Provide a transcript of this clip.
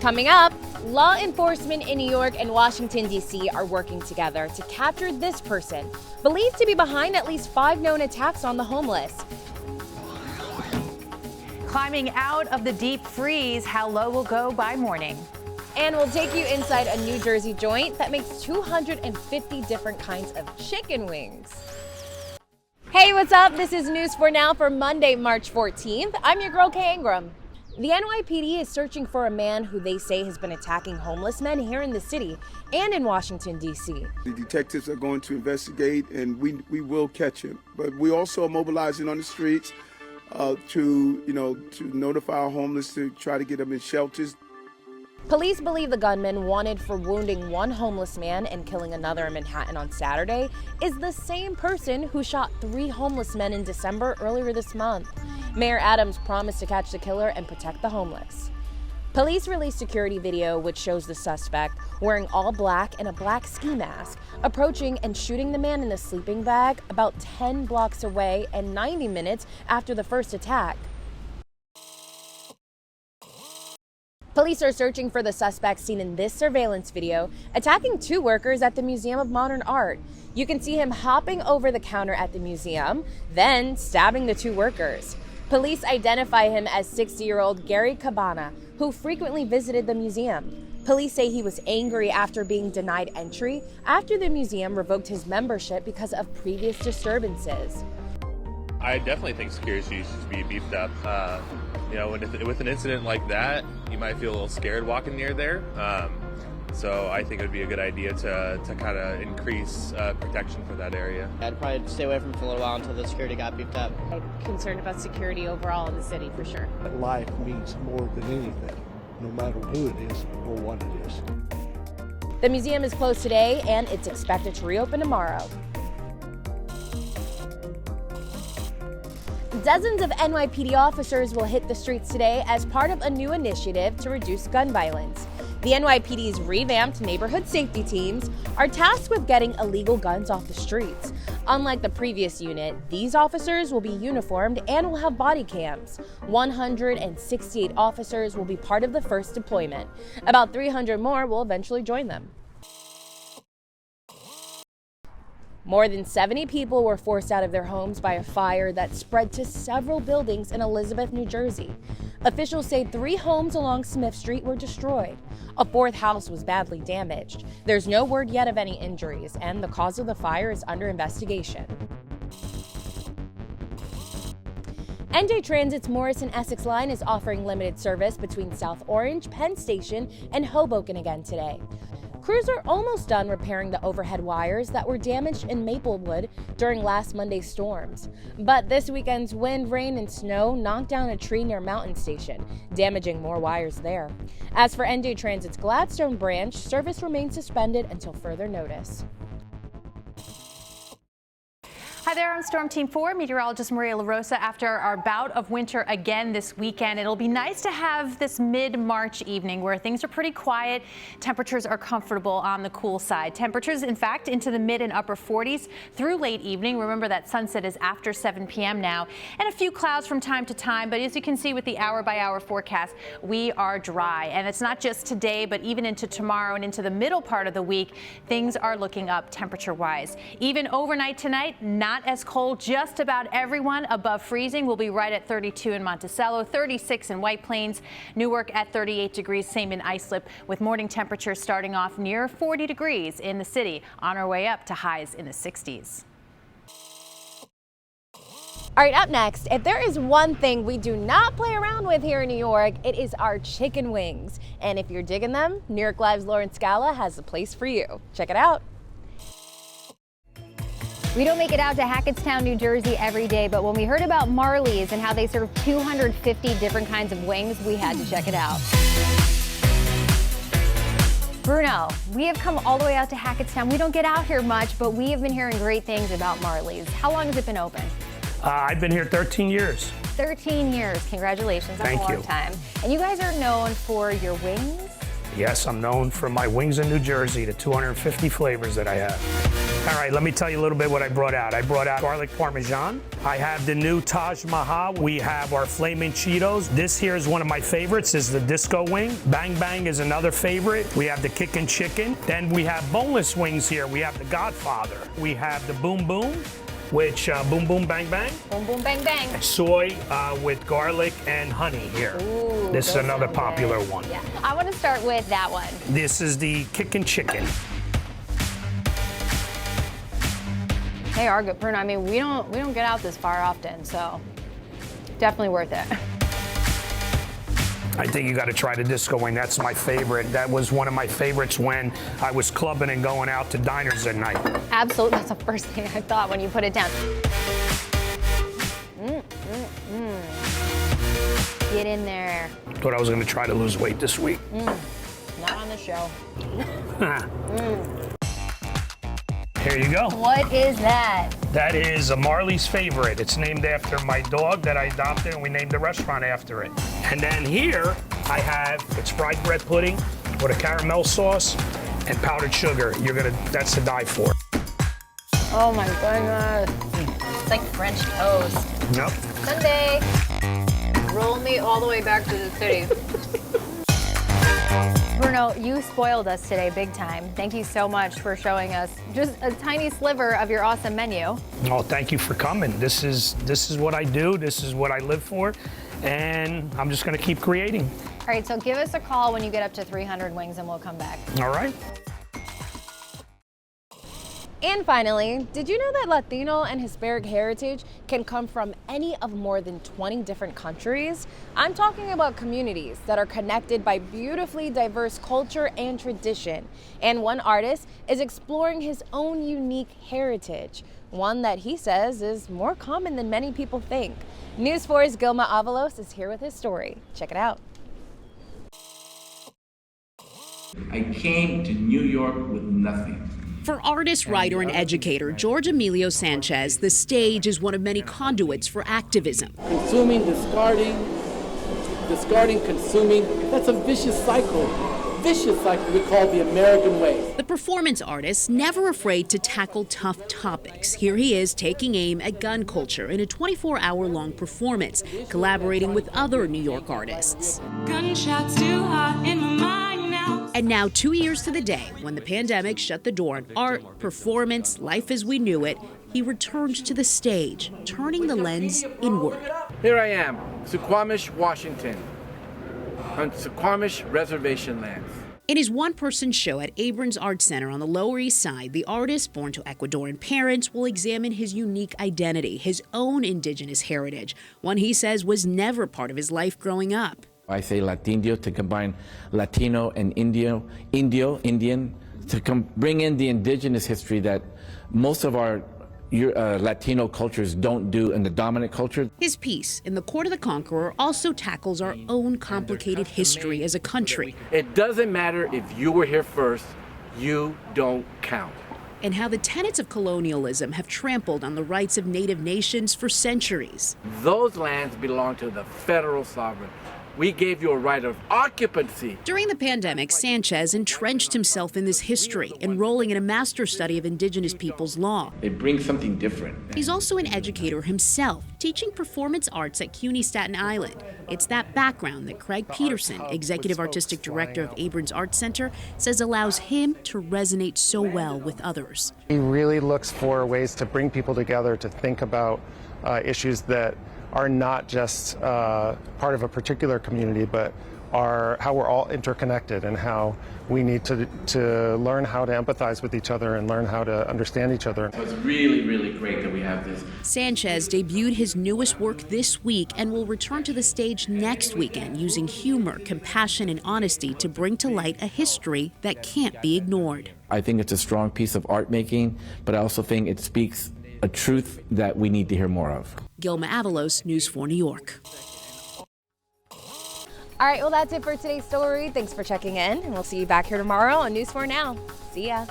Coming up, law enforcement in New York and Washington, D.C. are working together to capture this person, believed to be behind at least 5 known attacks on the homeless. Climbing out of the deep freeze, how low will go by morning. And we'll take you inside a New Jersey joint that makes 250 different kinds of chicken wings. Hey, what's up? This is News for Now for Monday, March 14th. I'm your girl, Kay Ingram. The NYPD is searching for a man who they say has been attacking homeless men here in the city and in Washington, D.C. The detectives are going to investigate, and we will catch him. But we also are mobilizing on the streets to notify our homeless, to try to get them in shelters. Police believe the gunman, wanted for wounding one homeless man and killing another in Manhattan on Saturday, is the same person who shot 3 homeless men in December earlier this month. Mayor Adams promised to catch the killer and protect the homeless. Police released security video which shows the suspect wearing all black and a black ski mask, approaching and shooting the man in the sleeping bag about 10 blocks away and 90 minutes after the first attack. Police are searching for the suspect seen in this surveillance video, attacking 2 workers at the Museum of Modern Art. You can see him hopping over the counter at the museum, then stabbing the 2 workers. Police identify him as 60-year-old Gary Cabana, who frequently visited the museum. Police say he was angry after being denied entry after the museum revoked his membership because of previous disturbances. I definitely think security needs to be beefed up. With an incident like that, you might feel a little scared walking near there. So I think it would be a good idea to kind of increase protection for that area. I'd probably stay away from it for a little while until the security got beefed up. I'm concerned about security overall in the city, for sure. Life means more than anything, no matter who it is or what it is. The museum is closed today and it's expected to reopen tomorrow. Dozens of NYPD officers will hit the streets today as part of a new initiative to reduce gun violence. The NYPD's revamped neighborhood safety teams are tasked with getting illegal guns off the streets. Unlike the previous unit, these officers will be uniformed and will have body cams. 168 officers will be part of the first deployment. About 300 more will eventually join them. More than 70 people were forced out of their homes by a fire that spread to several buildings in Elizabeth, New Jersey. Officials say 3 homes along Smith Street were destroyed. A 4th house was badly damaged. There's no word yet of any injuries, and the cause of the fire is under investigation. NJ Transit's Morrison-Essex line is offering limited service between South Orange, Penn Station, and Hoboken again today. Crews are almost done repairing the overhead wires that were damaged in Maplewood during last Monday's storms. But this weekend's wind, rain, and snow knocked down a tree near Mountain Station, damaging more wires there. As for NJ Transit's Gladstone branch, service remains suspended until further notice. Hi there, I'm Storm Team 4, meteorologist Maria LaRosa. After our bout of winter again this weekend, it'll be nice to have this mid-March evening where things are pretty quiet. Temperatures are comfortable on the cool side. Temperatures, in fact, into the mid and upper 40s through late evening. Remember that sunset is after 7 p.m. now, and a few clouds from time to time. But as you can see with the hour-by-hour forecast, we are dry. And it's not just today, but even into tomorrow and into the middle part of the week, things are looking up temperature-wise. Even overnight tonight, not as cold. Just about everyone above freezing. Will be right at 32 in Monticello, 36 in White Plains, Newark at 38 degrees, same in Islip, with morning temperatures starting off near 40 degrees in the city, on our way up to highs in the 60s. All right, up next, if there is one thing we do not play around with here in New York, it is our chicken wings. And if you're digging them, New York Live's Lauren Scala has a place for you. Check it out. We don't make it out to Hackettstown, New Jersey every day, but when we heard about Marley's and how they serve 250 different kinds of wings, we had to check it out. Bruno, we have come all the way out to Hackettstown. We don't get out here much, but we have been hearing great things about Marley's. How long has it been open? I've been here 13 years. 13 years. Congratulations. That's Thank a long you. time. And you guys are known for your wings Yes, I'm known for my wings in New Jersey, the 250 flavors that I have. All right, let me tell you a little bit what I brought out. I brought out garlic parmesan. I have the new Taj Mahal. We have our flaming Cheetos. This here is one of my favorites, is the disco wing. Bang Bang is another favorite. We have the kickin' chicken. Then we have boneless wings here. We have the Godfather. We have the Boom Boom, which Boom Boom Bang Bang. Boom, boom, bang, bang. Soy with garlic and honey here. Ooh, this is those another sound popular good. one. Yeah. I want to start with that one. This is the kickin' chicken. They are good, Bruno. I mean, we don't get out this far often, so definitely worth it. I think you got to try the disco wing. That's my favorite. That was one of my favorites when I was clubbing and going out to diners at night. Absolutely, that's the first thing I thought when you put it down. Get in there. Thought I was going to try to lose weight this week. Not on the show. Here you go. What is that? That is a Marley's favorite. It's named after my dog that I adopted, and we named the restaurant after it. And then here I have, it's fried bread pudding with a caramel sauce and powdered sugar. That's to die for. Oh my goodness. It's like French toast. Yep. Sunday. Roll me all the way back to the city. Bruno, you spoiled us today big time. Thank you so much for showing us just a tiny sliver of your awesome menu. Oh, thank you for coming. This is what I do. This is what I live for. And I'm just going to keep creating. All right, so give us a call when you get up to 300 wings and we'll come back. All right. And finally, did you know that Latino and Hispanic heritage can come from any of more than 20 different countries? I'm talking about communities that are connected by beautifully diverse culture and tradition. And one artist is exploring his own unique heritage, one that he says is more common than many people think. News 4's Gunman Avalos is here with his story. Check it out. I came to New York with nothing. For artist, writer, and educator George Emilio Sanchez, the stage is one of many conduits for activism. Consuming, discarding, consuming, that's a vicious cycle we call the American way. The performance artist, never afraid to tackle tough topics. Here he is taking aim at gun culture in a 24-hour-long performance, collaborating with other New York artists. Gunshots too hot in my mind now. And now, 2 years to the day, when the pandemic shut the door on art, performance, life as we knew it, he returned to the stage, turning the lens inward. Here I am, Suquamish, Washington, on Suquamish Reservation lands. In his one-person show at Abrams Art Center on the Lower East Side, the artist, born to Ecuadorian parents, will examine his unique identity, his own indigenous heritage, one he says was never part of his life growing up. I say Latino to combine Latino and Indian, to bring in the indigenous history that most of our Latino cultures don't do in the dominant culture. His piece, In the Court of the Conqueror, also tackles our own complicated history as a country. It doesn't matter if you were here first, you don't count. And how the tenets of colonialism have trampled on the rights of native nations for centuries. Those lands belong to the federal sovereign. We gave you a right of occupancy. During the pandemic, Sanchez entrenched himself in this history, enrolling in a master's study of indigenous peoples' law. It brings something different. He's also an educator himself, teaching performance arts at CUNY Staten Island. It's that background that Craig Peterson, executive artistic director of Abrams Art Center, says allows him to resonate so well with others. He really looks for ways to bring people together to think about issues that are not just part of a particular community, but are how we're all interconnected and how we need to learn how to empathize with each other and learn how to understand each other. So it's really, really great that we have this. Sanchez debuted his newest work this week and will return to the stage next weekend using humor, compassion, and honesty to bring to light a history that can't be ignored. I think it's a strong piece of art making, but I also think it speaks a truth that we need to hear more of. Gunman Avalos, News 4 New York. All right, well, that's it for today's story. Thanks for checking in, and we'll see you back here tomorrow on News 4 Now. See ya.